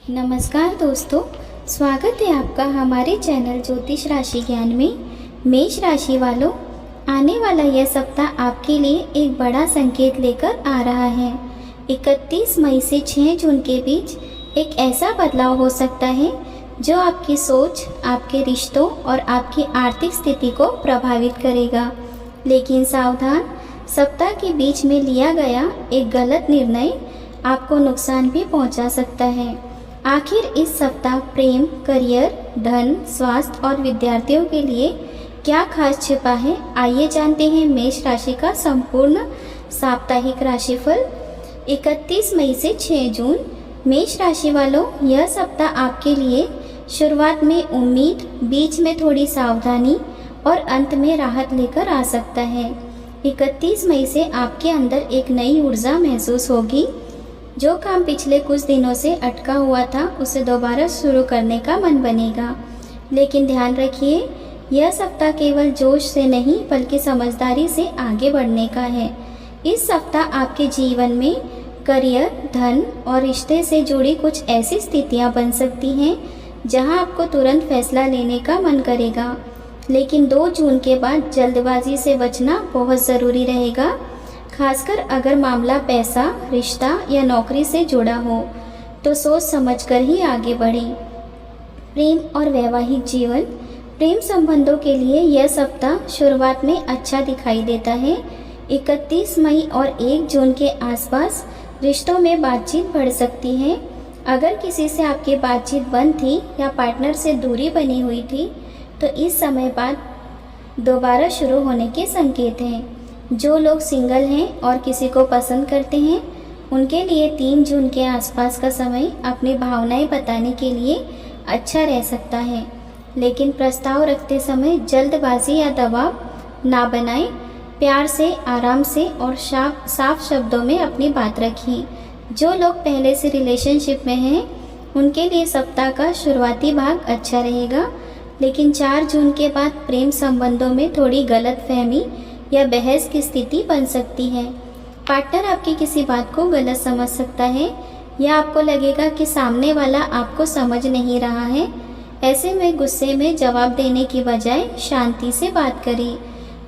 नमस्कार दोस्तों, स्वागत है आपका हमारे चैनल ज्योतिष राशि ज्ञान में। मेष राशि वालों, आने वाला यह सप्ताह आपके लिए एक बड़ा संकेत लेकर आ रहा है। 31 मई से 6 जून के बीच एक ऐसा बदलाव हो सकता है जो आपकी सोच, आपके रिश्तों और आपकी आर्थिक स्थिति को प्रभावित करेगा। लेकिन सावधान, सप्ताह के बीच में लिया गया एक गलत निर्णय आपको नुकसान भी पहुंचा सकता है। आखिर इस सप्ताह प्रेम, करियर, धन, स्वास्थ्य और विद्यार्थियों के लिए क्या खास छिपा है, आइए जानते हैं मेष राशि का संपूर्ण साप्ताहिक राशिफल 31 मई से 6 जून। मेष राशि वालों, यह सप्ताह आपके लिए शुरुआत में उम्मीद, बीच में थोड़ी सावधानी और अंत में राहत लेकर आ सकता है। 31 मई से आपके अंदर एक नई ऊर्जा महसूस होगी। जो काम पिछले कुछ दिनों से अटका हुआ था उसे दोबारा शुरू करने का मन बनेगा। लेकिन ध्यान रखिए, यह सप्ताह केवल जोश से नहीं बल्कि समझदारी से आगे बढ़ने का है। इस सप्ताह आपके जीवन में करियर, धन और रिश्ते से जुड़ी कुछ ऐसी स्थितियां बन सकती हैं जहां आपको तुरंत फैसला लेने का मन करेगा। लेकिन 2 जून के बाद जल्दबाजी से बचना बहुत ज़रूरी रहेगा, खासकर अगर मामला पैसा, रिश्ता या नौकरी से जुड़ा हो तो सोच समझकर ही आगे बढ़ें। प्रेम और वैवाहिक जीवन, प्रेम संबंधों के लिए यह सप्ताह शुरुआत में अच्छा दिखाई देता है। 31 मई और 1 जून के आसपास रिश्तों में बातचीत बढ़ सकती है। अगर किसी से आपकी बातचीत बंद थी या पार्टनर से दूरी बनी हुई थी तो इस समय बाद दोबारा शुरू होने के संकेत हैं। जो लोग सिंगल हैं और किसी को पसंद करते हैं उनके लिए 3 जून के आसपास का समय अपनी भावनाएं बताने के लिए अच्छा रह सकता है। लेकिन प्रस्ताव रखते समय जल्दबाजी या दबाव ना बनाएं। प्यार से, आराम से और साफ शब्दों में अपनी बात रखिए। जो लोग पहले से रिलेशनशिप में हैं उनके लिए सप्ताह का शुरुआती भाग अच्छा रहेगा। लेकिन 4 जून के बाद प्रेम संबंधों में थोड़ी गलतफहमी या बहस की स्थिति बन सकती है। पार्टनर आपकी किसी बात को गलत समझ सकता है या आपको लगेगा कि सामने वाला आपको समझ नहीं रहा है। ऐसे में गुस्से में जवाब देने की बजाय शांति से बात करें।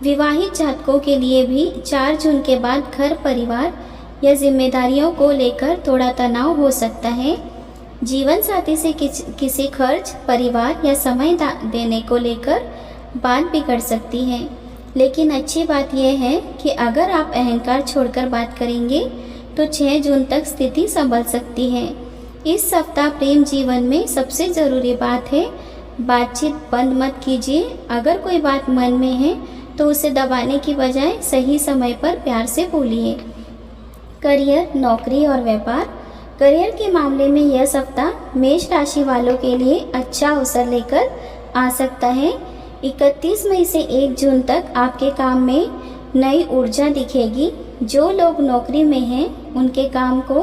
विवाहित जातकों के लिए भी 4 जून के बाद घर, परिवार या जिम्मेदारियों को लेकर थोड़ा तनाव हो सकता है। जीवन साथी से किसी खर्च, परिवार या समय देने को लेकर बात बिगड़ सकती है। लेकिन अच्छी बात यह है कि अगर आप अहंकार छोड़कर बात करेंगे तो 6 जून तक स्थिति संभल सकती है। इस सप्ताह प्रेम जीवन में सबसे ज़रूरी बात है, बातचीत बंद मत कीजिए। अगर कोई बात मन में है तो उसे दबाने की बजाय सही समय पर प्यार से बोलिए। करियर, नौकरी और व्यापार, करियर के मामले में यह सप्ताह मेष राशि वालों के लिए अच्छा अवसर लेकर आ सकता है। 31 मई से 1 जून तक आपके काम में नई ऊर्जा दिखेगी। जो लोग नौकरी में हैं उनके काम को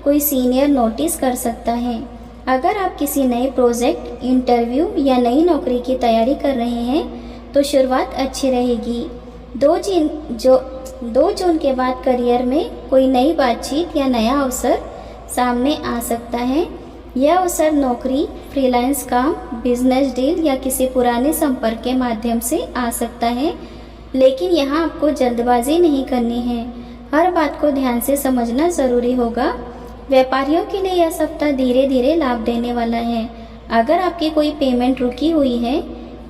कोई सीनियर नोटिस कर सकता है। अगर आप किसी नए प्रोजेक्ट, इंटरव्यू या नई नौकरी की तैयारी कर रहे हैं तो शुरुआत अच्छी रहेगी। 2 जून के बाद करियर में कोई नई बातचीत या नया अवसर सामने आ सकता है। यह अवसर नौकरी, फ्रीलांस काम, बिजनेस डील या किसी पुराने संपर्क के माध्यम से आ सकता है। लेकिन यहाँ आपको जल्दबाजी नहीं करनी है, हर बात को ध्यान से समझना ज़रूरी होगा। व्यापारियों के लिए यह सप्ताह धीरे धीरे लाभ देने वाला है। अगर आपकी कोई पेमेंट रुकी हुई है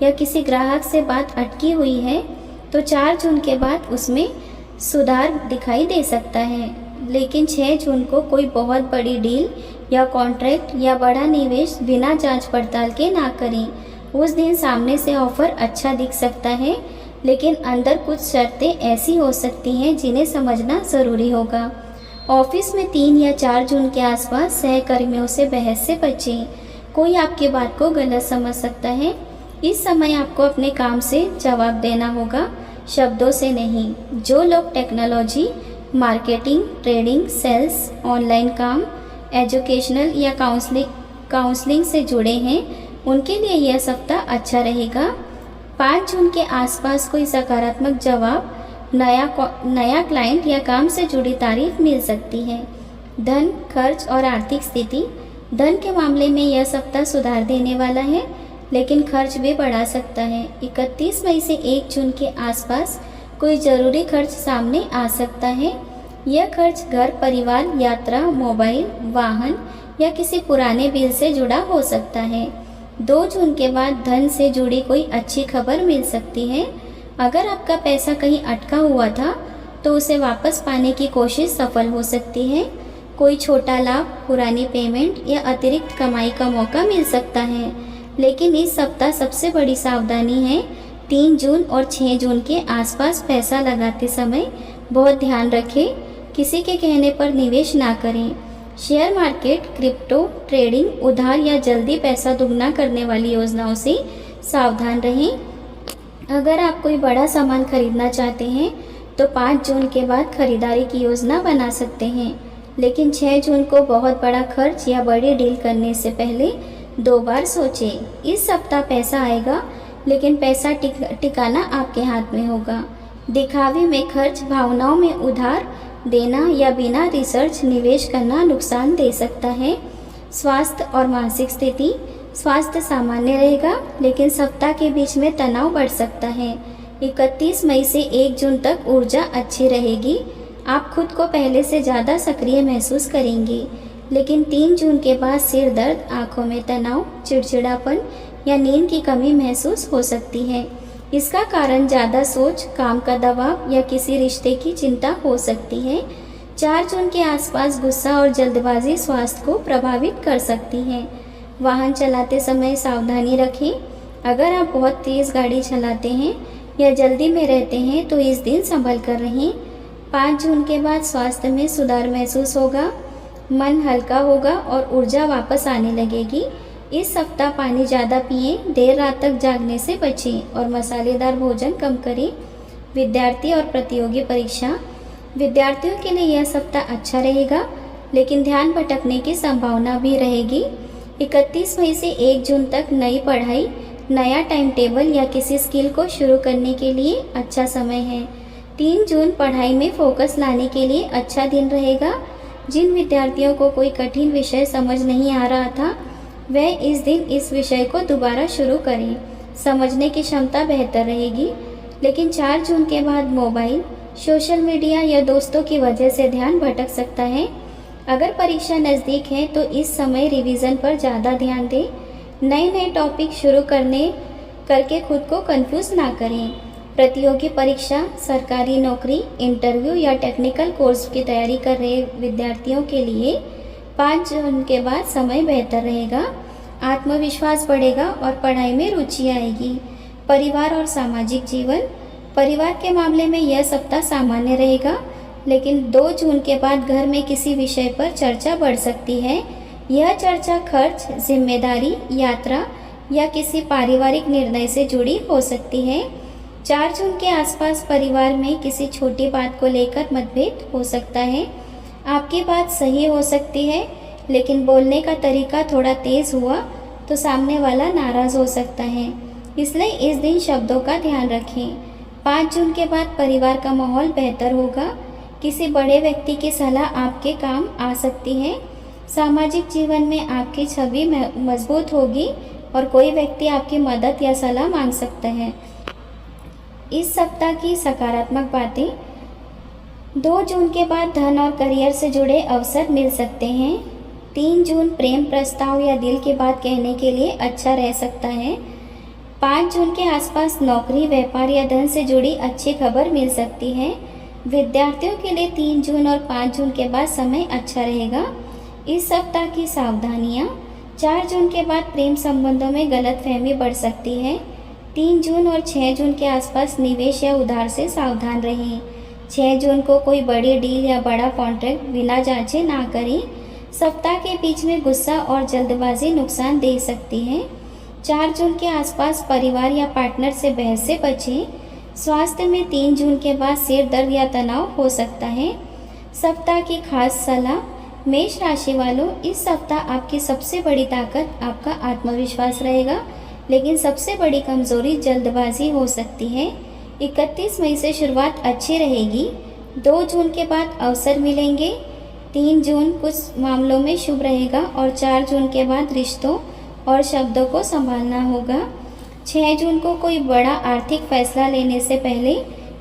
या किसी ग्राहक से बात अटकी हुई है तो 4 जून के बाद उसमें सुधार दिखाई दे सकता है। लेकिन 6 जून को कोई बहुत बड़ी डील या कॉन्ट्रैक्ट या बड़ा निवेश बिना जांच पड़ताल के ना करें। उस दिन सामने से ऑफर अच्छा दिख सकता है लेकिन अंदर कुछ शर्तें ऐसी हो सकती हैं जिन्हें समझना ज़रूरी होगा। ऑफिस में 3 या 4 जून के आसपास सहकर्मियों से बहस से बचें। कोई आपकी बात को गलत समझ सकता है। इस समय आपको अपने काम से जवाब देना होगा, शब्दों से नहीं। जो लोग technology, marketing, trading, sales, online काम, एजुकेशनल या काउंसलिंग से जुड़े हैं उनके लिए यह सप्ताह अच्छा रहेगा। 5 जून के आसपास कोई सकारात्मक जवाब, नया क्लाइंट या काम से जुड़ी तारीफ मिल सकती है। धन, खर्च और आर्थिक स्थिति, धन के मामले में यह सप्ताह सुधार देने वाला है, लेकिन खर्च भी बढ़ा सकता है। 31 मई से 1 जून के आसपास कोई ज़रूरी खर्च सामने आ सकता है। यह खर्च घर, परिवार, यात्रा, मोबाइल, वाहन या किसी पुराने बिल से जुड़ा हो सकता है। 2 जून के बाद धन से जुड़ी कोई अच्छी खबर मिल सकती है। अगर आपका पैसा कहीं अटका हुआ था तो उसे वापस पाने की कोशिश सफल हो सकती है। कोई छोटा लाभ, पुरानी पेमेंट या अतिरिक्त कमाई का मौका मिल सकता है। लेकिन इस सप्ताह सबसे बड़ी सावधानी है, 3 जून और 6 जून के आसपास पैसा लगाते समय बहुत ध्यान रखें। किसी के कहने पर निवेश ना करें। शेयर मार्केट, क्रिप्टो ट्रेडिंग, उधार या जल्दी पैसा दुगना करने वाली योजनाओं से सावधान रहें। अगर आप कोई बड़ा सामान खरीदना चाहते हैं तो 5 जून के बाद खरीदारी की योजना बना सकते हैं, लेकिन 6 जून को बहुत बड़ा खर्च या बड़ी डील करने से पहले 2 बार सोचें। इस सप्ताह पैसा आएगा, लेकिन पैसा टिकाना आपके हाथ में होगा। दिखावे में खर्च, भावनाओं में उधार देना या बिना रिसर्च निवेश करना नुकसान दे सकता है। स्वास्थ्य और मानसिक स्थिति, स्वास्थ्य सामान्य रहेगा, लेकिन सप्ताह के बीच में तनाव बढ़ सकता है। 31 मई से 1 जून तक ऊर्जा अच्छी रहेगी। आप खुद को पहले से ज़्यादा सक्रिय महसूस करेंगे, लेकिन 3 जून के बाद सिर दर्द, आंखों में तनाव, चिड़चिड़ापन या नींद की कमी महसूस हो सकती है। इसका कारण ज़्यादा सोच, काम का दबाव या किसी रिश्ते की चिंता हो सकती है। 4 जून के आसपास गुस्सा और जल्दबाजी स्वास्थ्य को प्रभावित कर सकती है। वाहन चलाते समय सावधानी रखें। अगर आप बहुत तेज़ गाड़ी चलाते हैं या जल्दी में रहते हैं तो इस दिन संभल कर रहें। 5 जून के बाद स्वास्थ्य में सुधार महसूस होगा, मन हल्का होगा और ऊर्जा वापस आने लगेगी। इस सप्ताह पानी ज़्यादा पिएं, देर रात तक जागने से बचें और मसालेदार भोजन कम करें। विद्यार्थी और प्रतियोगी परीक्षा, विद्यार्थियों के लिए यह सप्ताह अच्छा रहेगा, लेकिन ध्यान भटकने की संभावना भी रहेगी। 31 मई से 1 जून तक नई पढ़ाई, नया टाइम टेबल या किसी स्किल को शुरू करने के लिए अच्छा समय है। 3 जून पढ़ाई में फोकस लाने के लिए अच्छा दिन रहेगा। जिन विद्यार्थियों को कोई कठिन विषय समझ नहीं आ रहा था, वह इस दिन इस विषय को दोबारा शुरू करें। समझने की क्षमता बेहतर रहेगी। लेकिन 4 जून के बाद मोबाइल, सोशल मीडिया या दोस्तों की वजह से ध्यान भटक सकता है। अगर परीक्षा नज़दीक है तो इस समय रिवीजन पर ज़्यादा ध्यान दें। नए टॉपिक शुरू करके खुद को कंफ्यूज ना करें। प्रतियोगी परीक्षा, सरकारी नौकरी, इंटरव्यू या टेक्निकल कोर्स की तैयारी कर रहे विद्यार्थियों के लिए 5 जून के बाद समय बेहतर रहेगा। आत्मविश्वास बढ़ेगा और पढ़ाई में रुचि आएगी। परिवार और सामाजिक जीवन, परिवार के मामले में यह सप्ताह सामान्य रहेगा, लेकिन 2 जून के बाद घर में किसी विषय पर चर्चा बढ़ सकती है। यह चर्चा खर्च, जिम्मेदारी, यात्रा या किसी पारिवारिक निर्णय से जुड़ी हो सकती है। 4 जून के आसपास परिवार में किसी छोटी बात को लेकर मतभेद हो सकता है। आपकी बात सही हो सकती है, लेकिन बोलने का तरीका थोड़ा तेज़ हुआ तो सामने वाला नाराज़ हो सकता है। इसलिए इस दिन शब्दों का ध्यान रखें। 5 जून के बाद परिवार का माहौल बेहतर होगा। किसी बड़े व्यक्ति की सलाह आपके काम आ सकती है। सामाजिक जीवन में आपकी छवि मजबूत होगी और कोई व्यक्ति आपकी मदद या सलाह मांग सकता है। इस सप्ताह की सकारात्मक बातें, 2 जून के बाद धन और करियर से जुड़े अवसर मिल सकते हैं। 3 जून प्रेम प्रस्ताव या दिल की बात कहने के लिए अच्छा रह सकता है। 5 जून के आसपास नौकरी, व्यापार या धन से जुड़ी अच्छी खबर मिल सकती है। विद्यार्थियों के लिए 3 जून और 5 जून के बाद समय अच्छा रहेगा। इस सप्ताह की सावधानियाँ, 4 जून के बाद प्रेम संबंधों में गलतफहमी बढ़ सकती है। 3 जून और 6 जून के आसपास निवेश या उधार से सावधान रहें। 6 जून को कोई बड़ी डील या बड़ा कॉन्ट्रैक्ट बिना जांचे ना करें। सप्ताह के बीच में गुस्सा और जल्दबाजी नुकसान दे सकती है। 4 जून के आसपास परिवार या पार्टनर से बहस से बचें। स्वास्थ्य में 3 जून के बाद सिर दर्द या तनाव हो सकता है। सप्ताह की खास सलाह, मेष राशि वालों, इस सप्ताह आपकी सबसे बड़ी ताकत आपका आत्मविश्वास रहेगा, लेकिन सबसे बड़ी कमजोरी जल्दबाजी हो सकती है। 31 मई से शुरुआत अच्छी रहेगी। 2 जून के बाद अवसर मिलेंगे। 3 जून कुछ मामलों में शुभ रहेगा और 4 जून के बाद रिश्तों और शब्दों को संभालना होगा। 6 जून को कोई बड़ा आर्थिक फैसला लेने से पहले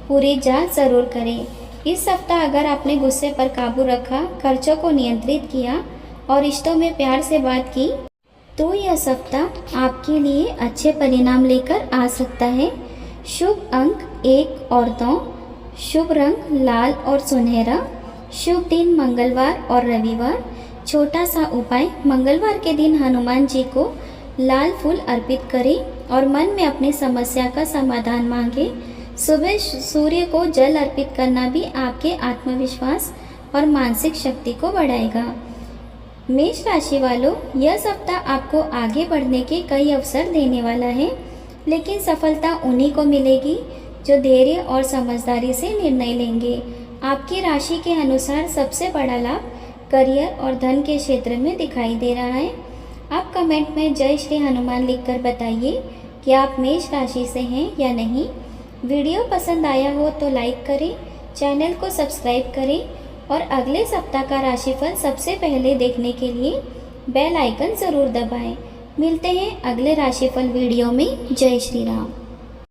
पूरी जांच ज़रूर करें। इस सप्ताह अगर आपने गुस्से पर काबू रखा, खर्चों को नियंत्रित किया और रिश्तों में प्यार से बात की तो यह सप्ताह आपके लिए अच्छे परिणाम लेकर आ सकता है। शुभ अंक 1 और 2, शुभ रंग लाल और सुनहरा, शुभ दिन मंगलवार और रविवार। छोटा सा उपाय, मंगलवार के दिन हनुमान जी को लाल फूल अर्पित करें और मन में अपनी समस्या का समाधान मांगे। सुबह सूर्य को जल अर्पित करना भी आपके आत्मविश्वास और मानसिक शक्ति को बढ़ाएगा। मेष राशि वालों, यह सप्ताह आपको आगे बढ़ने के कई अवसर देने वाला है, लेकिन सफलता उन्हीं को मिलेगी जो धैर्य और समझदारी से निर्णय लेंगे। आपकी राशि के अनुसार सबसे बड़ा लाभ करियर और धन के क्षेत्र में दिखाई दे रहा है। आप कमेंट में जय श्री हनुमान लिखकर बताइए कि आप मेष राशि से हैं या नहीं। वीडियो पसंद आया हो तो लाइक करें, चैनल को सब्सक्राइब करें और अगले सप्ताह का राशिफल सबसे पहले देखने के लिए बेल आइकन ज़रूर दबाएं। मिलते हैं अगले राशिफल वीडियो में। जय श्री राम।